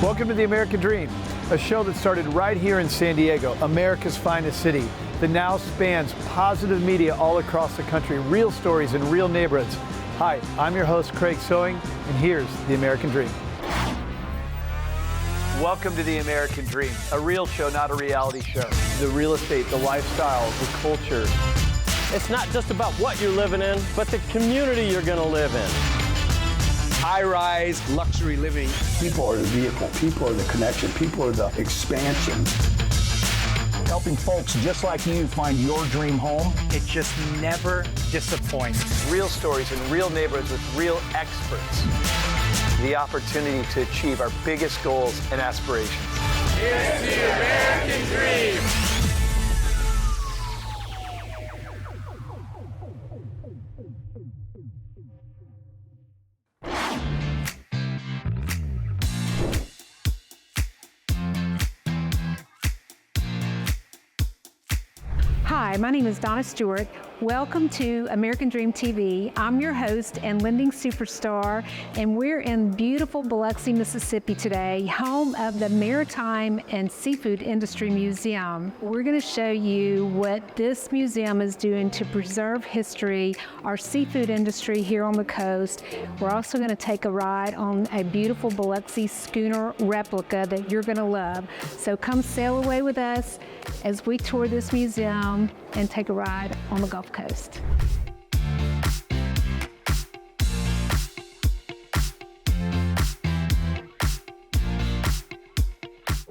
Welcome to the American Dream, a show that started right here in San Diego, America's finest city, that now spans positive media all across the country, real stories in real neighborhoods. Hi, I'm your host, Craig Sewing, and here's the American Dream. Welcome to the American Dream, a real show, not a reality show. The real estate, the lifestyle, the culture. It's not just about what you're living in, but the community you're going to live in. High-rise luxury living. People are the vehicle, people are the connection, people are the expansion. Helping folks just like you find your dream home. It just never disappoints. Real stories in real neighborhoods with real experts. The opportunity to achieve our biggest goals and aspirations. It's the American Dream. Hi, my name is Donna Stewart. Welcome to American Dream TV. I'm your host and lending superstar, and we're in beautiful Biloxi, Mississippi today, home of the Maritime and Seafood Industry Museum. We're going to show you what this museum is doing to preserve history, our seafood industry here on the coast. We're also going to take a ride on a beautiful Biloxi schooner replica that you're going to love. So come sail away with us as we tour this museum and take a ride on the Gulf Coast.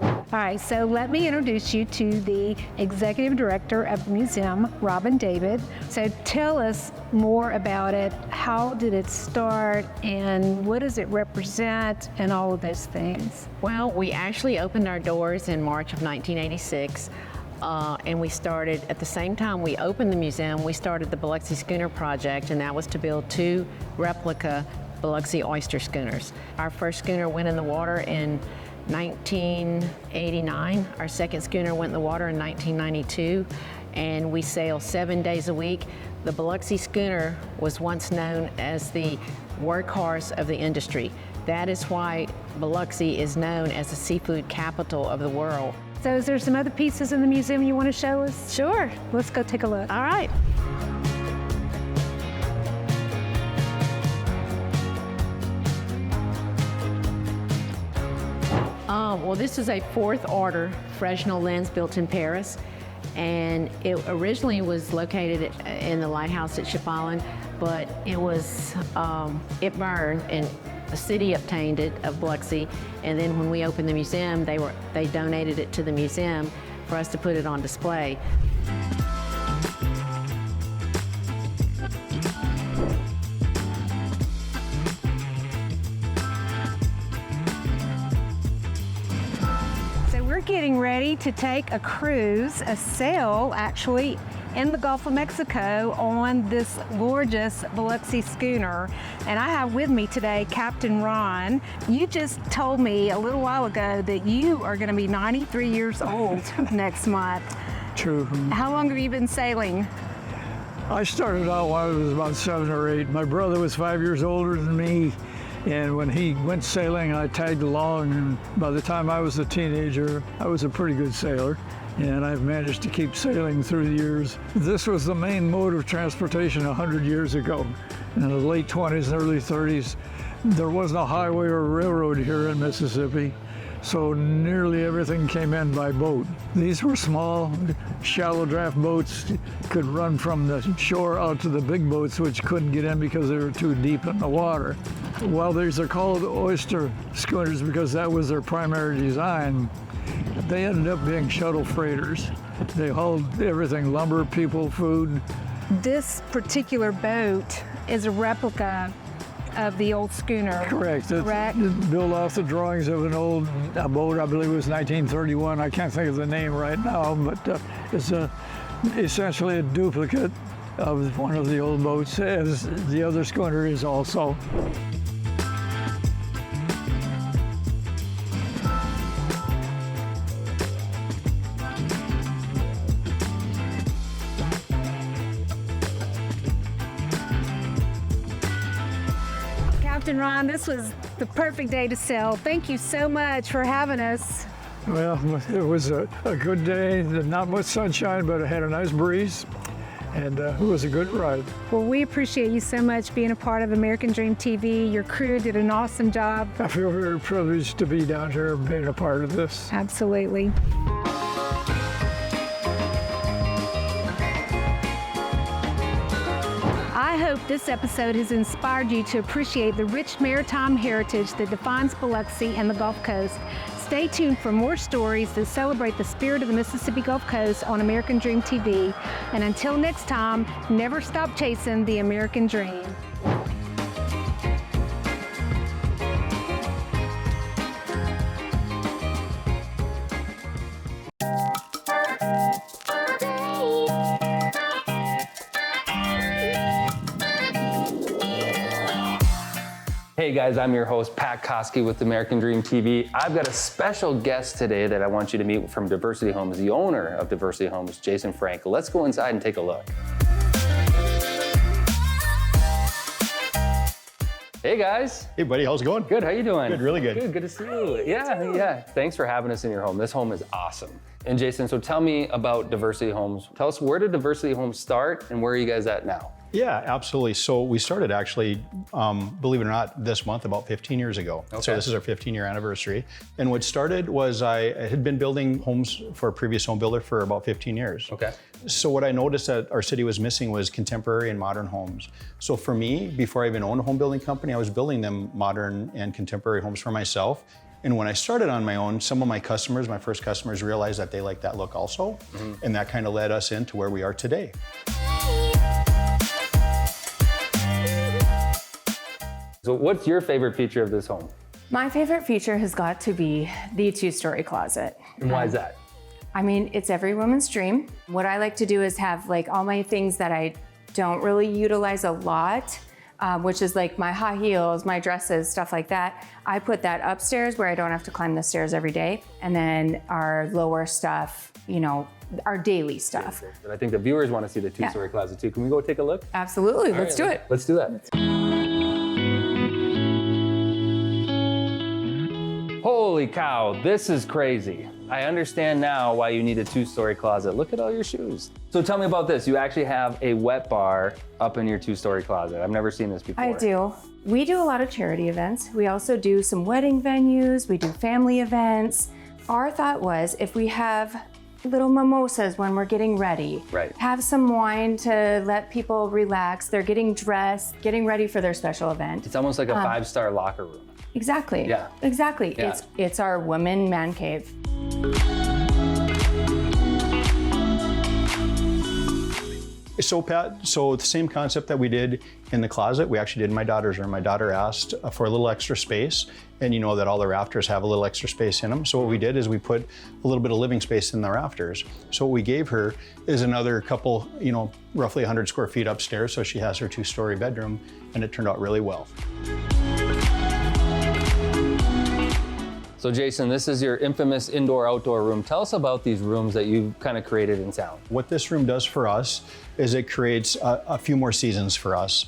All right, so let me introduce you to the executive director of the museum, Robin David. So tell us more about it. How did it start, and what does it represent, and all of those things? Well, we actually opened our doors in March of 1986. And we started, at the same time we opened the museum, we started the Biloxi Schooner Project, and that was to build 2 replica Biloxi oyster schooners. Our first schooner went in the water in 1989. Our second schooner went in the water in 1992, and we sail 7 days a week. The Biloxi schooner was once known as the workhorse of the industry. That is why Biloxi is known as the seafood capital of the world. So is there some other pieces in the museum you want to show us? Sure. Let's go take a look. All right. Well, this is a 4th order Fresnel lens built in Paris, and it originally was located in the lighthouse at Ship Island, but it burned, and the city obtained it of Biloxi, and then when we opened the museum, they donated it to the museum for us to put it on display. So we're getting ready to take a cruise, a sail actually, in the Gulf of Mexico on this gorgeous Biloxi schooner. And I have with me today Captain Ron. You just told me a little while ago that you are going to be 93 years old next month. True. How long have you been sailing? I started out when I was about 7 or 8. My brother was 5 years older than me, and when he went sailing, I tagged along, and by the time I was a teenager, I was a pretty good sailor. And I've managed to keep sailing through the years. This was the main mode of transportation 100 years ago. In the late 20s and early 30s, there was no highway or railroad here in Mississippi, so nearly everything came in by boat. These were small, shallow draft boats, could run from the shore out to the big boats, which couldn't get in because they were too deep in the water. Well, these are called oyster schooners because that was their primary design. They ended up being shuttle freighters. They hauled everything, lumber, people, food. This particular boat is a replica of the old schooner. Correct. Correct. It's built off the drawings of an old boat, I believe it was 1931. I can't think of the name right now, but it's essentially a duplicate of one of the old boats, as the other schooner is also. Captain Ron. This was the perfect day to sail. Thank you so much for having us. Well, it was a good day. Not much sunshine, but it had a nice breeze. And it was a good ride. Well, we appreciate you so much being a part of American Dream TV. Your crew did an awesome job. I feel very privileged to be down here being a part of this. Absolutely. I hope this episode has inspired you to appreciate the rich maritime heritage that defines Biloxi and the Gulf Coast. Stay tuned for more stories that celebrate the spirit of the Mississippi Gulf Coast on American Dream TV. And until next time, never stop chasing the American Dream. Hey guys, I'm your host, Pat Koski with American Dream TV. I've got a special guest today that I want you to meet from Diversity Homes, the owner of Diversity Homes, Jason Frankel. Let's go inside and take a look. Hey guys. Hey buddy, how's it going? Good, how you doing? Good, really good. Good to see you. Yeah. Thanks for having us in your home. This home is awesome. And Jason, so tell me about Diversity Homes. Tell us, where did Diversity Homes start and where are you guys at now? Yeah, absolutely. So we started actually, believe it or not, this month about 15 years ago. Okay. So this is our 15-year anniversary. And what started was I had been building homes for a previous home builder for about 15 years. Okay. So what I noticed that our city was missing was contemporary and modern homes. So for me, before I even owned a home building company, I was building them modern and contemporary homes for myself. And when I started on my own, some of my customers, my first customers, realized that they liked that look also. Mm-hmm. And that kind of led us into where we are today. So what's your favorite feature of this home? My favorite feature has got to be the two-story closet. And why is that? I mean, it's every woman's dream. What I like to do is have like all my things that I don't really utilize a lot, which is like my high heels, my dresses, stuff like that. I put that upstairs where I don't have to climb the stairs every day. And then our lower stuff, you know, our daily stuff. But I think the viewers want to see the two-story closet too. Can we go take a look? Absolutely, let's do it. Let's do that. Holy cow, this is crazy. I understand now why you need a two-story closet. Look at all your shoes. So tell me about this. You actually have a wet bar up in your two-story closet. I've never seen this before. I do. We do a lot of charity events. We also do some wedding venues. We do family events. Our thought was, if we have little mimosas when we're getting ready, right, have some wine to let people relax. They're getting dressed, getting ready for their special event. It's almost like a five-star locker room. Exactly. Yeah. Exactly. Yeah. It's our women man cave. So Pat, so the same concept that we did in the closet, we actually did in my daughter's room. My daughter asked for a little extra space, and you know that all the rafters have a little extra space in them. So what we did is we put a little bit of living space in the rafters. So what we gave her is another couple, you know, roughly 100 square feet upstairs. So she has her two-story bedroom, and it turned out really well. So Jason, this is your infamous indoor-outdoor room. Tell us about these rooms that you've kind of created in town. What this room does for us is it creates a few more seasons for us.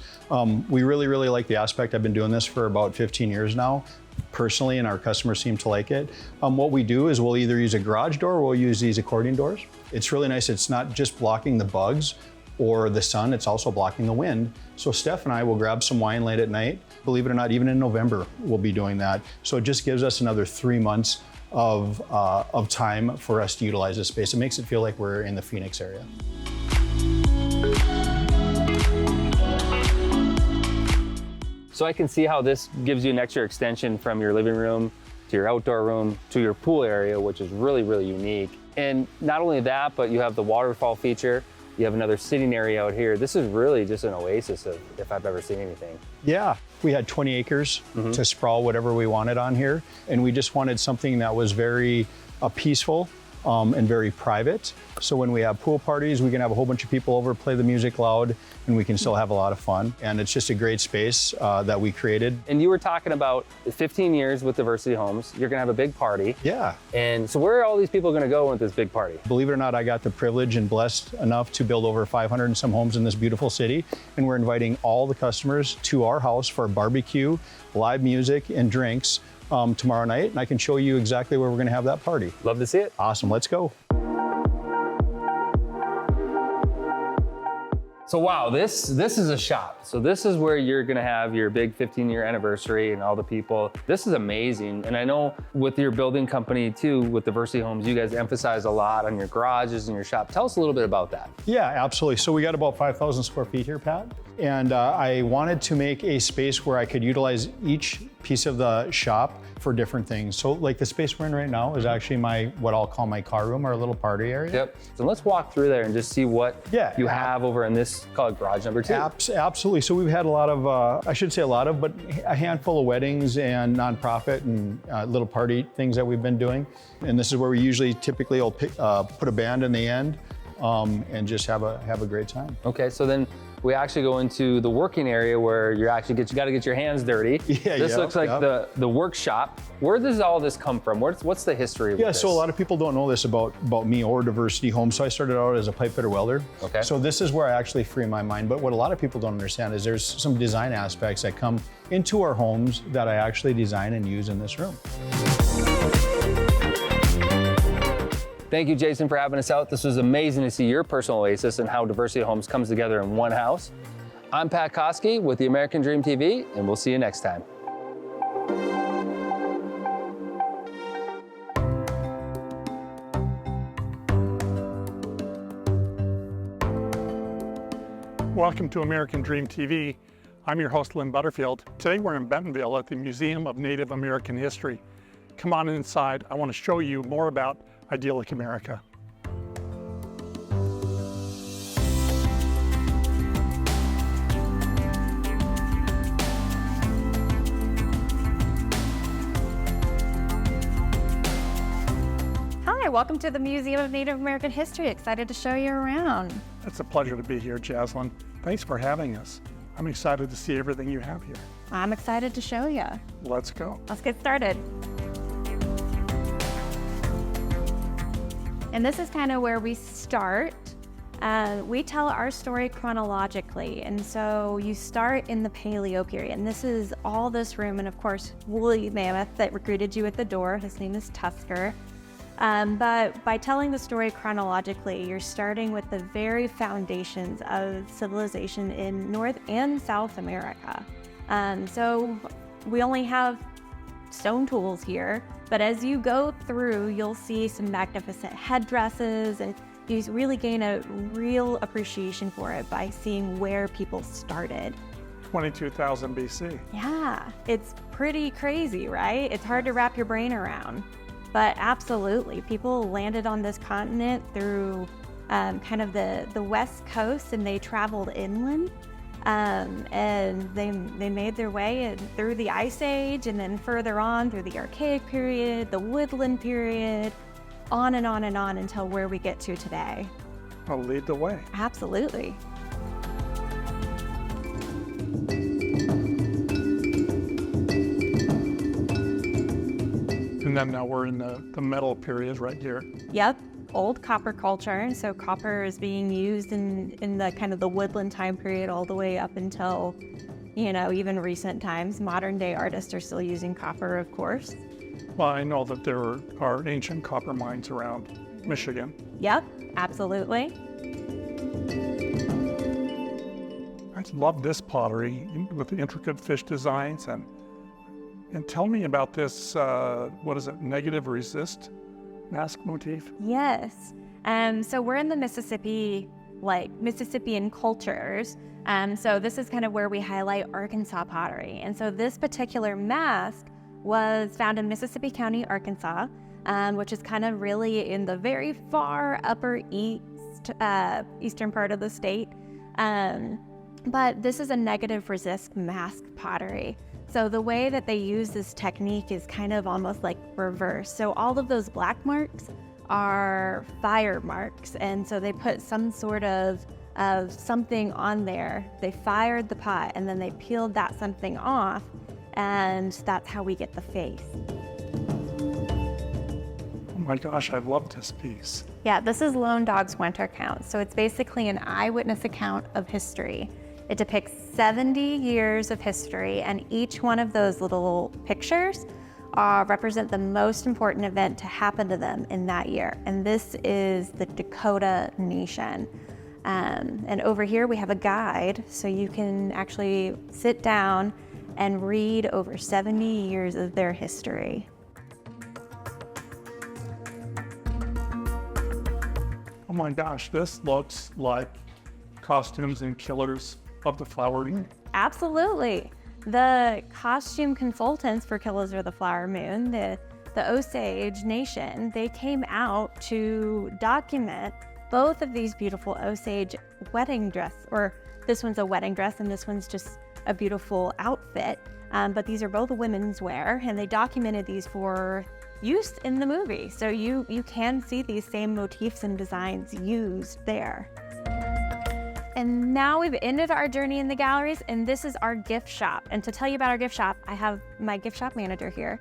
We really, really like the aspect. I've been doing this for about 15 years now, personally, and our customers seem to like it. What we do is we'll either use a garage door or we'll use these accordion doors. It's really nice. It's not just blocking the bugs or the sun, it's also blocking the wind. So Steph and I will grab some wine late at night. Believe it or not, even in November, we'll be doing that. So it just gives us another 3 months of time for us to utilize this space. It makes it feel like we're in the Phoenix area. So I can see how this gives you an extra extension from your living room to your outdoor room to your pool area, which is really, really unique. And not only that, but you have the waterfall feature. You have another sitting area out here. This is really just an oasis of, if I've ever seen anything. Yeah, we had 20 acres to sprawl whatever we wanted on here. And we just wanted something that was very peaceful and very private. So when we have pool parties, we can have a whole bunch of people over, play the music loud, and we can still have a lot of fun. And it's just a great space that we created. And you were talking about 15 years with Diversity Homes. You're gonna have a big party. Yeah. And so where are all these people gonna go with this big party? Believe it or not, I got the privilege and blessed enough to build over 500 and some homes in this beautiful city. And we're inviting all the customers to our house for a barbecue, live music, and drinks tomorrow night. And I can show you exactly where we're gonna have that party. Love to see it. Awesome, let's go. So wow, this is a shop. So this is where you're gonna have your big 15-year anniversary and all the people. This is amazing. And I know with your building company too, with Diversity Homes, you guys emphasize a lot on your garages and your shop. Tell us a little bit about that. Yeah, absolutely. So we got about 5,000 square feet here, Pat. And I wanted to make a space where I could utilize each piece of the shop for different things. So like the space we're in right now is actually what I'll call my car room, or a little party area. Yep. So let's walk through there and just see what you have over in this, call it garage number 2. Absolutely. So we've had a lot of, I should say a lot of, but a handful of weddings and nonprofit and little party things that we've been doing. And this is where we typically will put a band in the end and just have a great time. Okay, so then we actually go into the working area where you got to get your hands dirty. Yeah, this looks like the workshop. Where does all this come from? What's the history of this? So a lot of people don't know this about me or Diversity Homes. So I started out as a pipe fitter welder. Okay. So this is where I actually free my mind. But what a lot of people don't understand is there's some design aspects that come into our homes that I actually design and use in this room. Thank you, Jason, for having us out. This was amazing to see your personal oasis and how Diversity Homes comes together in one house. I'm Pat Koski with the American Dream TV, and we'll see you next time. Welcome to American Dream TV. I'm your host, Lynn Butterfield. Today we're in Bentonville at the Museum of Native American History. Come on inside. I want to show you more about idyllic America. Hi, welcome to the Museum of Native American History. Excited to show you around. It's a pleasure to be here, Jaslyn. Thanks for having us. I'm excited to see everything you have here. I'm excited to show you. Let's go. Let's get started. And this is kind of where we start. We tell our story chronologically. And so you start in the Paleo period. And this is all this room. And of course, woolly mammoth that recruited you at the door. His name is Tusker. But by telling the story chronologically, you're starting with the very foundations of civilization in North and South America. So we only have stone tools here, but as you go through, you'll see some magnificent headdresses, and you really gain a real appreciation for it by seeing where people started. 22,000 BC. Yeah, it's pretty crazy, right? It's hard to wrap your brain around, but absolutely, people landed on this continent through kind of the west coast, and they traveled inland. And they made their way through the Ice Age, and then further on through the Archaic period, the Woodland period, on and on and on until where we get to today. I'll lead the way. Absolutely. And then now we're in the metal period right here. Yep. Old copper culture, and so copper is being used in the kind of the woodland time period all the way up until, even recent times. Modern day artists are still using copper, of course. Well, I know that there are ancient copper mines around Michigan. Yep, absolutely. I love this pottery with the intricate fish designs, and tell me about this, what is it, negative resist mask motif? Yes. So we're in the Mississippi, Mississippian cultures. So this is kind of where we highlight Arkansas pottery. And so this particular mask was found in Mississippi County, Arkansas, which is kind of really in the very far upper eastern part of the state. But this is a negative resist mask pottery. So the way that they use this technique is kind of almost like reverse. So all of those black marks are fire marks, and so they put some sort of something on there. They fired the pot and then they peeled that something off, and that's how we get the face. Oh my gosh, I love this piece. Yeah, this is Lone Dog's Winter Count. So it's basically an eyewitness account of history. It depicts 70 years of history, and each one of those little pictures represent the most important event to happen to them in that year. And this is the Dakota Nation. And over here we have a guide, so you can actually sit down and read over 70 years of their history. Oh my gosh, this looks like costumes and killers of the Flower Moon. Absolutely. The costume consultants for Killers of the Flower Moon, the Osage Nation, they came out to document both of these beautiful Osage wedding dress, or this one's a wedding dress and this one's just a beautiful outfit. But these are both women's wear, and they documented these for use in the movie. So you can see these same motifs and designs used there. And now we've ended our journey in the galleries, and this is our gift shop. And to tell you about our gift shop, I have my gift shop manager here.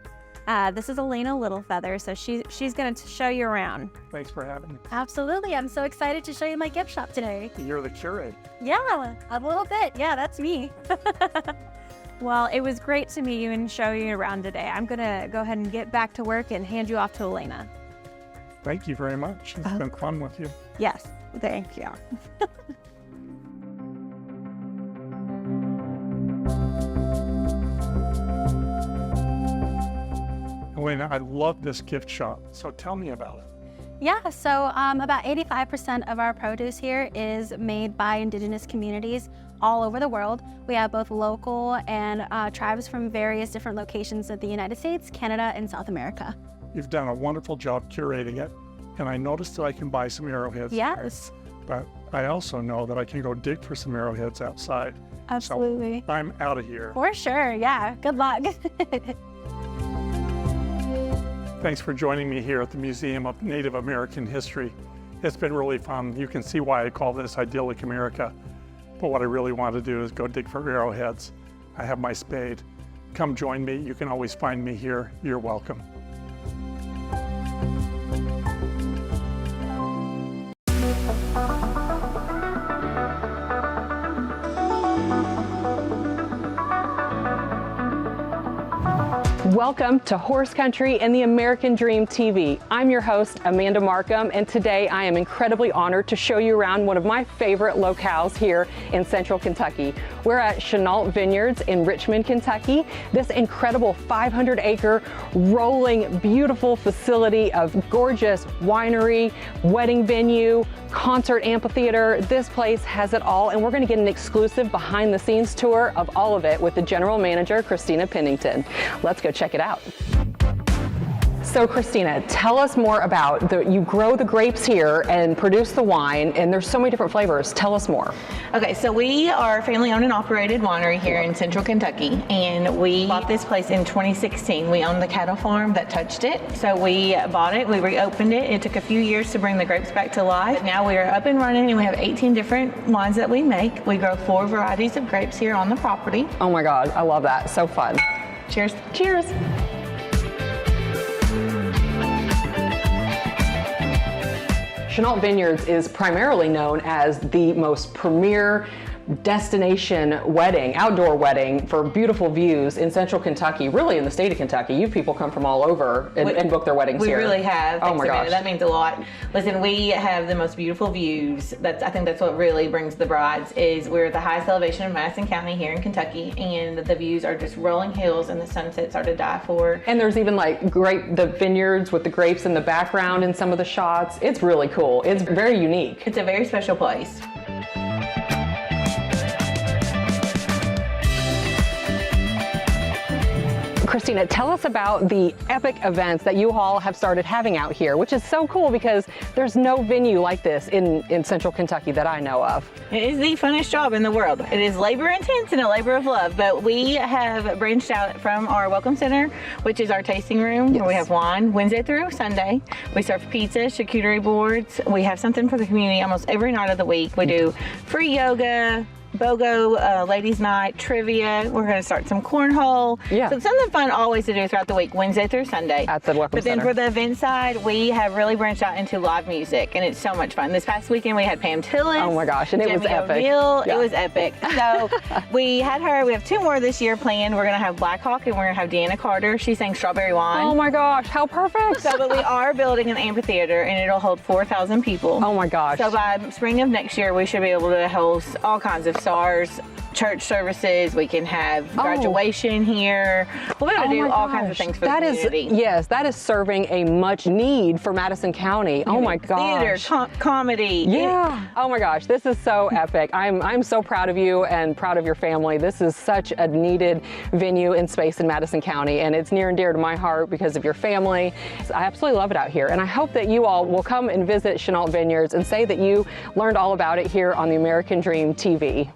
This is Elena Littlefeather, so she's going to show you around. Thanks for having me. Absolutely, I'm so excited to show you my gift shop today. You're the curator. Yeah, a little bit. Yeah, that's me. Well, it was great to meet you and show you around today. I'm going to go ahead and get back to work and hand you off to Elena. Thank you very much. It's been fun with you. Yes, thank you. Elena, I love this gift shop, so tell me about it. Yeah, so about 85% of our produce here is made by indigenous communities all over the world. We have both local and tribes from various different locations of the United States, Canada, and South America. You've done a wonderful job curating it, and I noticed that I can buy some arrowheads. Yes. But I also know that I can go dig for some arrowheads outside. Absolutely. So I'm out of here. For sure, yeah. Good luck. Thanks for joining me here at the Museum of Native American History. It's been really fun. You can see why I call this Idyllic America. But what I really want to do is go dig for arrowheads. I have my spade. Come join me. You can always find me here. You're welcome. Welcome to Horse Country and the American Dream TV. I'm your host, Amanda Markham, and today I am incredibly honored to show you around one of my favorite locales here in Central Kentucky. We're at Chenault Vineyards in Richmond, Kentucky. This incredible 500-acre, rolling, beautiful facility of gorgeous winery, wedding venue, concert amphitheater. This place has it all, and we're going to get an exclusive behind-the-scenes tour of all of it with the general manager, Christina Pennington. Let's go check it out. So Christina, tell us more about you grow the grapes here and produce the wine, and there's so many different flavors. Tell us more. Okay, so we are a family-owned and operated winery here in Central Kentucky, and we bought this place in 2016. We owned the cattle farm that touched it, so we bought it, we reopened it. It took a few years to bring the grapes back to life. Now we are up and running, and we have 18 different wines that we make. We grow 4 varieties of grapes here on the property. Oh my God, I love that. So fun. Cheers. Cheers. Chenault Vineyards is primarily known as the most premier destination wedding, outdoor wedding for beautiful views in Central Kentucky, really in the state of Kentucky. You people come from all over and book their weddings here. We really have. Oh my gosh. That means a lot. Listen, we have the most beautiful views. I think that's what really brings the brides, is we're at the highest elevation in Madison County here in Kentucky, and the views are just rolling hills and the sunsets are to die for. And there's even like the vineyards with the grapes in the background in some of the shots. It's really cool. It's very unique. It's a very special place. Christina, tell us about the epic events that you all have started having out here, which is so cool because there's no venue like this in Central Kentucky that I know of. It is the funnest job in the world. It is labor intense and a labor of love, but we have branched out from our Welcome Center, which is our tasting room, where we have wine Wednesday through Sunday. We serve pizza, charcuterie boards. We have something for the community almost every night of the week. We do free yoga, BOGO, ladies night, trivia. We're going to start some cornhole. Yeah. So something fun always to do throughout the week, Wednesday through Sunday. At the Welcome But then Center. for the event side, we have really branched out into live music, and it's so much fun. This past weekend we had Pam Tillis. Oh my gosh, and it was Jamie epic. O'Neill. Yeah. It was epic. So we had her. We have 2 more this year planned. We're going to have Blackhawk, and we're going to have Deanna Carter. She sang Strawberry Wine. Oh my gosh, how perfect. So, but we are building an amphitheater, and it'll hold 4,000 people. Oh my gosh. So by spring of next year, we should be able to host all kinds of stars, church services. We can have graduation here. We'll be able to do all kinds of things for the community. Yes, that is serving a much need for Madison County. Oh my gosh. Theater, comedy. Yeah. Oh my gosh, this is so epic. I'm so proud of you and proud of your family. This is such a needed venue and space in Madison County, and it's near and dear to my heart because of your family. I absolutely love it out here, and I hope that you all will come and visit Chenault Vineyards and say that you learned all about it here on the American Dream TV.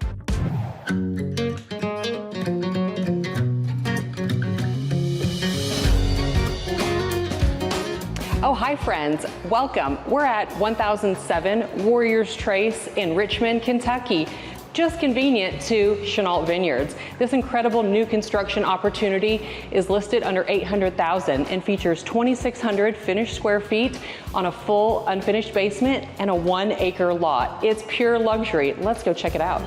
Oh, hi friends, welcome. We're at 1007 Warriors Trace in Richmond, Kentucky. Just convenient to Chenault Vineyards. This incredible new construction opportunity is listed under $800,000 and features 2,600 finished square feet on a full unfinished basement and a 1-acre lot. It's pure luxury. Let's go check it out.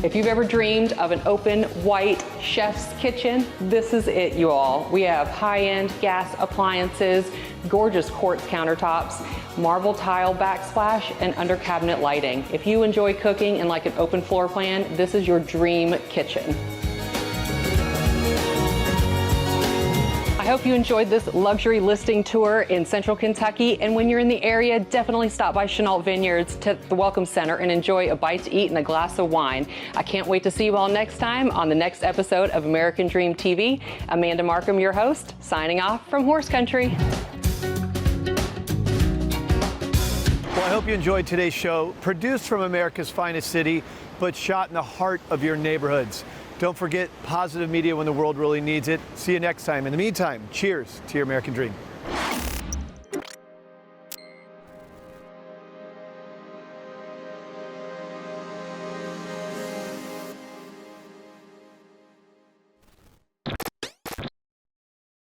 If you've ever dreamed of an open, white chef's kitchen, this is it, you all. We have high-end gas appliances, gorgeous quartz countertops, marble tile backsplash, and under cabinet lighting. If you enjoy cooking and like an open floor plan, this is your dream kitchen. I hope you enjoyed this luxury listing tour in Central Kentucky, and when you're in the area, definitely stop by Chenault Vineyards to the Welcome Center and enjoy a bite to eat and a glass of wine. I can't wait to see you all next time on the next episode of American Dream TV. Amanda Markham, your host, signing off from Horse Country. Well, I hope you enjoyed today's show, produced from America's finest city, but shot in the heart of your neighborhoods. Don't forget positive media when the world really needs it. See you next time. In the meantime, cheers to your American dream.